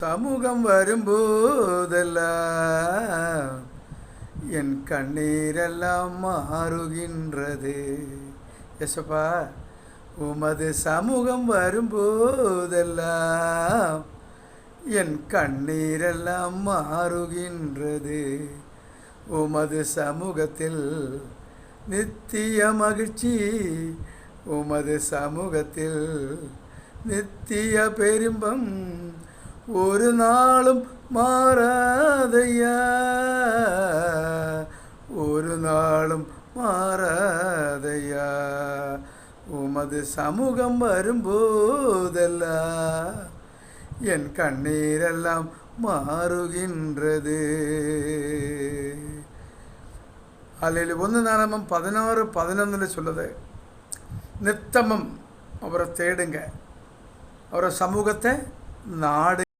சமூகம் வரும்போதெல்லாம் என் கண்ணீரெல்லாம் மாறுகின்றது. எசப்பா, உமது சமூகம் வரும்போதெல்லாம் என் கண்ணீரெல்லாம் மாறுகின்றது. உமது சமூகத்தில் நித்திய மகிழ்ச்சி, உமது சமூகத்தில் நித்திய பெரும்பம் ஒரு நாளும் மாறாதையா, ஒரு நாளும் மாறாதையா. உமது சமூகம் வரும்போதெல்லாம் என் கண்ணீரெல்லாம் மாறுகின்றது. அல்லேலூயா. 1 நாளாகமம் 16:11 சொல்லுது, நித்தமும் அவரை தேடுங்க, அவரை சமூகத்தை நாடு.